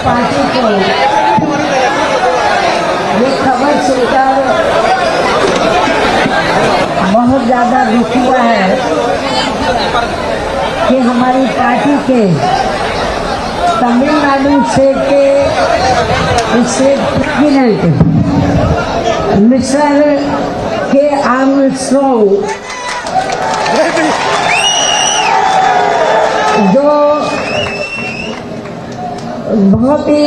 Party को ये खबर सुनकर बहुत ज़्यादा दुख हुआ है कि हमारी पार्टी के तमिलनाडु स्टेट के स्टेट प्रेसिडेंट मिस्टर के आर्मस्ट्रॉन्ग जो बहुत ही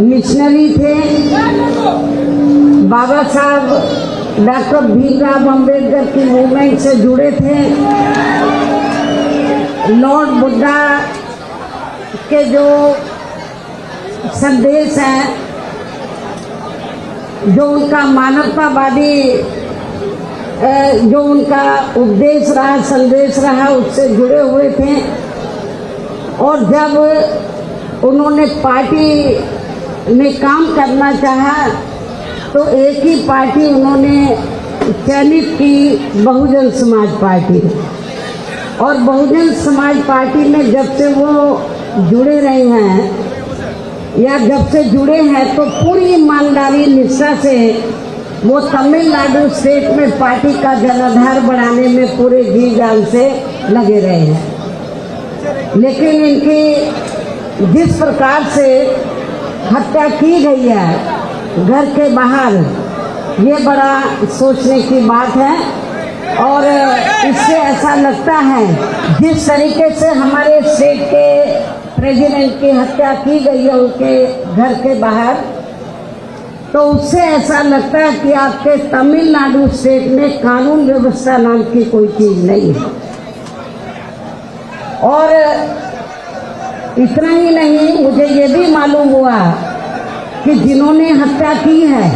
मिशनरी थे, बाबा साहब डॉक्टर भीमराव अम्बेडकर की मूवमेंट से जुड़े थे, लॉर्ड बुद्धा के जो संदेश हैं, जो उनका मानवतावादी जो उनका उपदेश रहा, संदेश रहा, उससे जुड़े हुए थे। और जब उन्होंने पार्टी में काम करना चाहा तो एक ही पार्टी उन्होंने चयनित की, बहुजन समाज पार्टी। और बहुजन समाज पार्टी में जब से वो जुड़े रहे हैं या जब से जुड़े हैं तो पूरी ईमानदारी निष्ठा से वो तमिलनाडु स्टेट में पार्टी का जनाधार बढ़ाने में पूरे जी जान से लगे रहे हैं। लेकिन इनकी जिस प्रकार से हत्या की गई है घर के बाहर, ये बड़ा सोचने की बात है। और इससे ऐसा लगता है जिस तरीके से हमारे स्टेट के प्रेसिडेंट की हत्या की गई है उनके घर के बाहर, तो उससे ऐसा लगता है कि आपके तमिलनाडु स्टेट में कानून व्यवस्था नाम की कोई चीज नहीं है। और इतना ही नहीं, मुझे ये भी मालूम हुआ कि जिन्होंने हत्या की है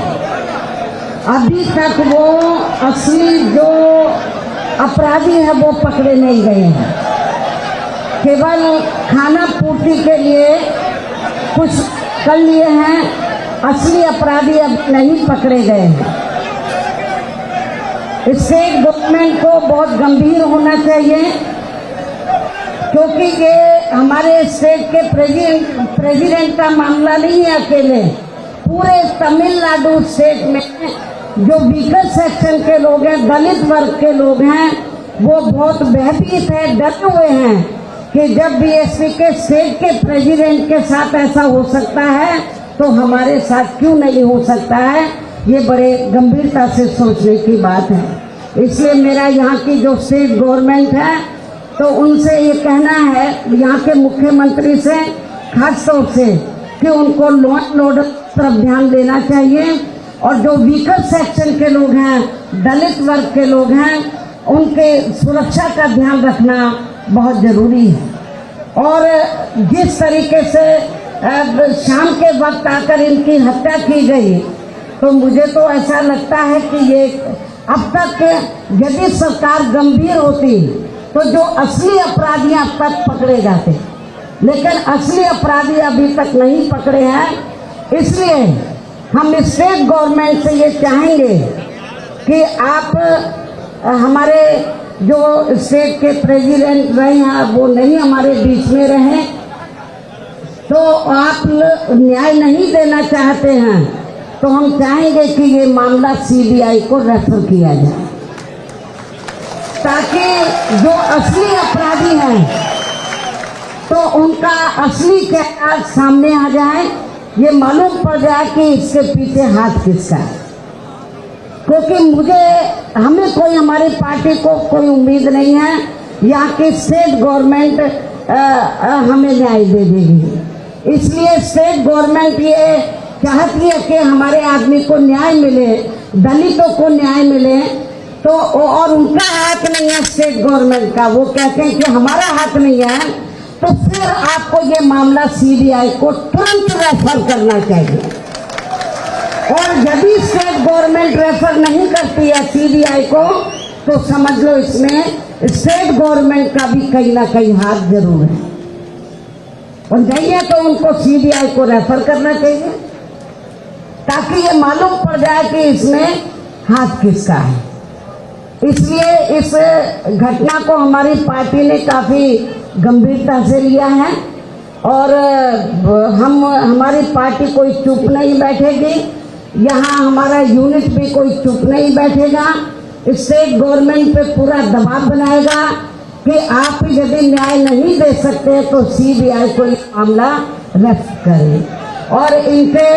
अभी तक वो असली जो अपराधी है वो पकड़े नहीं गए हैं। केवल खाना पूर्ति के लिए कुछ कर लिए हैं, असली अपराधी अब नहीं पकड़े गए हैं। स्टेट गवर्नमेंट को बहुत गंभीर होना चाहिए, क्योंकि ये हमारे स्टेट के प्रेसिडेंट का मामला नहीं है अकेले, पूरे तमिलनाडु स्टेट में जो वीकर सेक्शन के लोग हैं, दलित वर्ग के लोग हैं, वो बहुत भयभीत है, डरे हुए हैं कि जब बीएसपी के स्टेट के प्रेसिडेंट के साथ ऐसा हो सकता है तो हमारे साथ क्यों नहीं हो सकता है। ये बड़े गंभीरता से सोचने की बात है। इसलिए मेरा यहाँ की जो स्टेट गवर्नमेंट है तो उनसे ये कहना है, यहाँ के मुख्यमंत्री से खास तौर से, कि उनको लॉ एंड ऑर्डर तरफ ध्यान देना चाहिए। और जो वीकर सेक्शन के लोग हैं, दलित वर्ग के लोग हैं, उनके सुरक्षा का ध्यान रखना बहुत जरूरी है। और जिस तरीके से शाम के वक्त आकर इनकी हत्या की गई, तो मुझे तो ऐसा लगता है कि ये अब तक यदि सरकार गंभीर होती तो जो असली अपराधी अब तक पकड़े जाते, लेकिन असली अपराधी अभी तक नहीं पकड़े हैं। इसलिए हम स्टेट गवर्नमेंट से ये चाहेंगे कि आप हमारे जो स्टेट के प्रेसिडेंट रहे हैं वो नहीं हमारे बीच में रहे, तो आप न्याय नहीं देना चाहते हैं तो हम चाहेंगे कि ये मामला सीबीआई को रेफर किया जाए, ताकि जो असली अपराधी हैं तो उनका असली चेहरा सामने आ जाए, ये मालूम पड़ जाए कि इसके पीछे हाथ किसका है। क्योंकि हमें कोई, हमारी पार्टी को कोई उम्मीद नहीं है यहाँ की स्टेट गवर्नमेंट हमें न्याय दे देगी। इसलिए स्टेट गवर्नमेंट ये चाहती है कि हमारे आदमी को न्याय मिले, दलितों को न्याय मिले, तो और उनका हाथ नहीं है स्टेट गवर्नमेंट का, वो कहते हैं कि हमारा हाथ नहीं है, तो फिर आपको ये मामला सीबीआई को तुरंत रेफर करना चाहिए। और यदि स्टेट गवर्नमेंट रेफर नहीं करती है सीबीआई को, तो समझ लो इसमें स्टेट गवर्नमेंट का भी कहीं ना कहीं हाथ जरूर है। और नहीं है तो उनको सीबीआई को रेफर करना चाहिए, ताकि ये मालूम पड़ जाए कि इसमें हाथ किसका है। इसलिए इस घटना को हमारी पार्टी ने काफी गंभीरता से लिया है और हमारी पार्टी कोई चुप नहीं बैठेगी। यहाँ हमारा यूनिट भी कोई चुप नहीं बैठेगा। स्टेट गवर्नमेंट पे पूरा दबाव बनाएगा कि आप यदि न्याय नहीं दे सकते तो सीबीआई को ये मामला रद्द करें। और इनके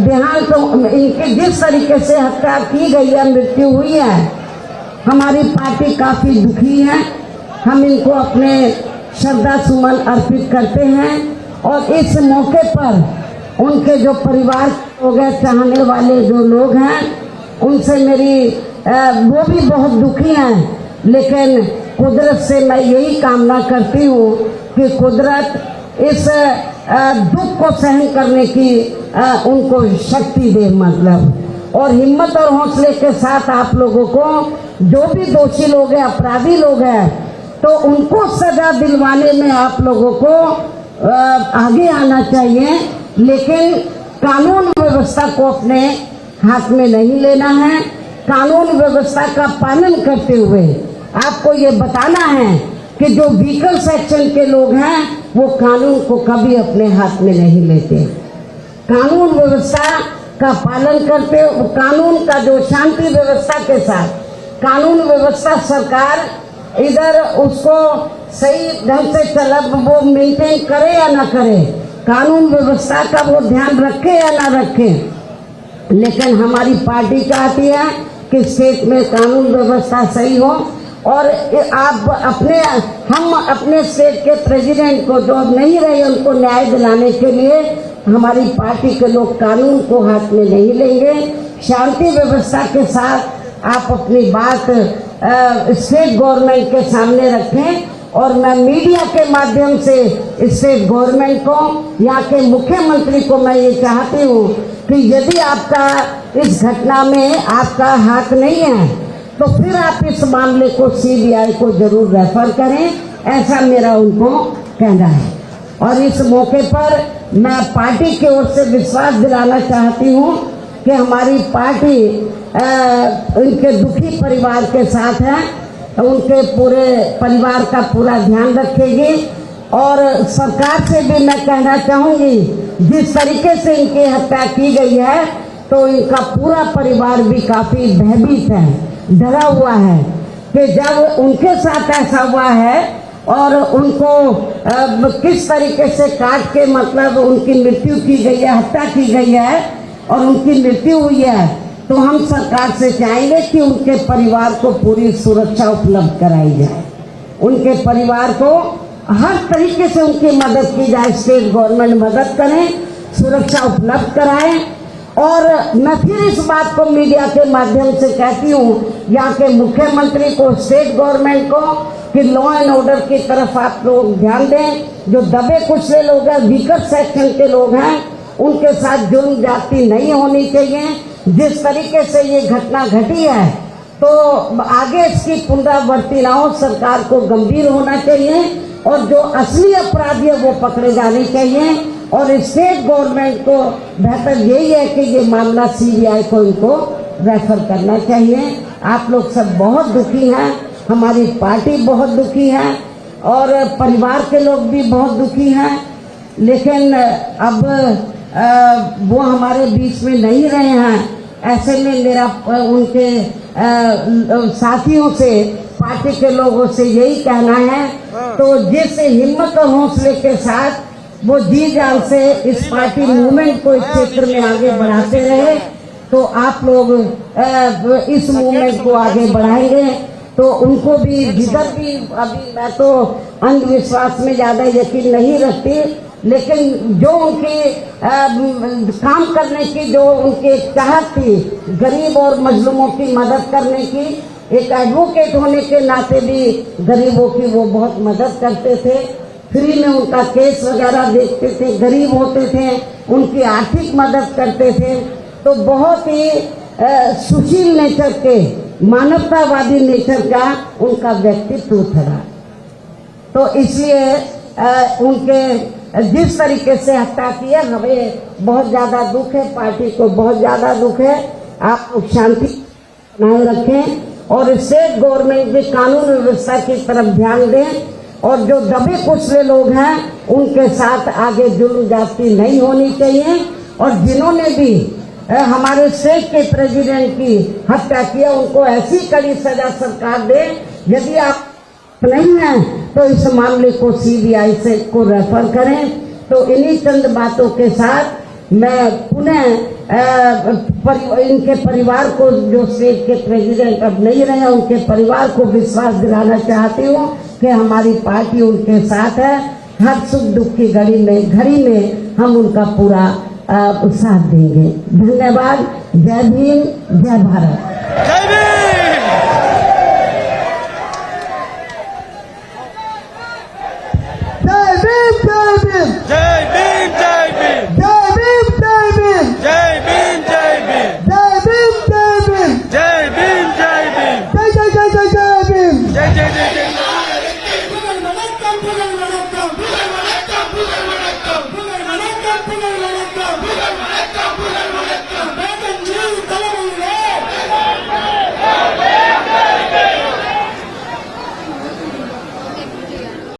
देहांत इनके जिस तरीके से हत्या की गई है, मृत्यु हुई है, हमारी पार्टी काफी दुखी है। हम इनको अपने श्रद्धा सुमन अर्पित करते हैं और इस मौके पर उनके जो परिवार लोग हैं, चाहने वाले जो लोग हैं, उनसे मेरी वो भी बहुत दुखी हैं। लेकिन कुदरत से मैं यही कामना करती हूँ कि कुदरत इस दुख को सहन करने की उनको शक्ति दे, मतलब, और हिम्मत और हौसले के साथ आप लोगों को जो भी दोषी लोग हैं, अपराधी लोग हैं, तो उनको सजा दिलवाने में आप लोगों को आगे आना चाहिए। लेकिन कानून व्यवस्था को अपने हाथ में नहीं लेना है। कानून व्यवस्था का पालन करते हुए आपको ये बताना है कि जो वीकर सेक्शन के लोग हैं वो कानून को कभी अपने हाथ में नहीं लेते। कानून व्यवस्था का पालन करते, कानून का जो शांति व्यवस्था के साथ कानून व्यवस्था सरकार इधर उसको सही ढंग से वो मेंटेन करे या ना करे, कानून व्यवस्था का वो ध्यान रखे या ना रखे। लेकिन हमारी पार्टी चाहती है कि स्टेट में कानून व्यवस्था सही हो और हम अपने स्टेट के प्रेसिडेंट को जो नहीं रहे उनको न्याय दिलाने के लिए हमारी पार्टी के लोग कानून को हाथ में नहीं लेंगे। शांति व्यवस्था के साथ आप अपनी बात स्टेट गवर्नमेंट के सामने रखें। और मैं मीडिया के माध्यम से स्टेट गवर्नमेंट को, यहाँ के मुख्यमंत्री को मैं ये चाहती हूँ कि यदि आपका इस घटना में आपका हाथ नहीं है तो फिर आप इस मामले को सीबीआई को जरूर रेफर करें, ऐसा मेरा उनको कहना है। और इस मौके पर मैं पार्टी की ओर से विश्वास दिलाना चाहती हूँ कि हमारी पार्टी उनके दुखी परिवार के साथ है, उनके पूरे परिवार का पूरा ध्यान रखेगी। और सरकार से भी मैं कहना चाहूंगी, जिस तरीके से इनकी हत्या की गई है तो इनका पूरा परिवार भी काफी भयभीत है, डरा हुआ है कि जब उनके साथ ऐसा हुआ है और उनको किस तरीके से काट के, मतलब, उनकी मृत्यु की गई है, हत्या की गई है और उनकी मृत्यु हुई है, तो हम सरकार से चाहेंगे कि उनके परिवार को पूरी सुरक्षा उपलब्ध कराई जाए। उनके परिवार को हर तरीके से उनकी मदद की जाए, स्टेट गवर्नमेंट मदद करें, सुरक्षा उपलब्ध कराए। और मैं फिर इस बात को मीडिया के माध्यम से कहती हूँ यहाँ के मुख्यमंत्री को, स्टेट गवर्नमेंट को, कि लॉ एंड ऑर्डर की तरफ आप लोग ध्यान दें। जो दबे कुचले लोग हैं, वीकर सेक्शन के लोग हैं, उनके साथ जुर्म जाति नहीं होनी चाहिए। जिस तरीके से ये घटना घटी है तो आगे इसकी पुनरावृत्ति ना हो, सरकार को गंभीर होना चाहिए और जो असली अपराधी है वो पकड़े जाने चाहिए। और स्टेट गवर्नमेंट को बेहतर यही है कि ये मामला सीबीआई को इनको रेफर करना चाहिए। आप लोग सब बहुत दुखी हैं, हमारी पार्टी बहुत दुखी है और परिवार के लोग भी बहुत दुखी हैं। लेकिन अब वो हमारे बीच में नहीं रहे हैं। ऐसे में मेरा उनके साथियों से, पार्टी के लोगों से यही कहना है, तो जिस हिम्मत और हौसले के साथ वो जी जान से इस पार्टी मूवमेंट को इस क्षेत्र में आगे बढ़ाते रहे, तो आप लोग इस मूवमेंट को आगे बढ़ाएंगे तो उनको भी जिधर भी, अभी मैं तो अंधविश्वास में ज्यादा यकीन नहीं रखती, लेकिन जो उनकी काम करने की जो उनकी चाहत थी, गरीब और मजलूमों की मदद करने की, एक एडवोकेट होने के नाते भी गरीबों की वो बहुत मदद करते थे, फ्री में उनका केस वगैरह देखते थे, गरीब होते थे, उनकी आर्थिक मदद करते थे। तो बहुत ही सुशील नेचर के, मानवतावादी नेचर का उनका व्यक्तित्व था। तो इसलिए उनके जिस तरीके से हत्या किया, हमें बहुत ज्यादा दुख है, पार्टी को बहुत ज्यादा दुख है। आप लोग शांति बनाए रखें और स्टेट गवर्नमेंट भी कानून व्यवस्था की तरफ ध्यान दें और जो दबे कुचले लोग हैं उनके साथ आगे जुल्म जाती नहीं होनी चाहिए। और जिन्होंने भी हमारे स्टेट के प्रेसिडेंट की हत्या किया उनको ऐसी कड़ी सजा सरकार दे। यदि आप नहीं हैं तो इस मामले को सीबीआई से को रेफर करें। तो इन्हीं चंद बातों के साथ मैं पुनः इनके परिवार को, जो स्टेट के प्रेसिडेंट अब नहीं रहे, उनके परिवार को विश्वास दिलाना चाहती हूँ कि हमारी पार्टी उनके साथ है। हर सुख दुख की घड़ी में हम उनका पूरा साथ देंगे। धन्यवाद। जय भीम, जय भारत।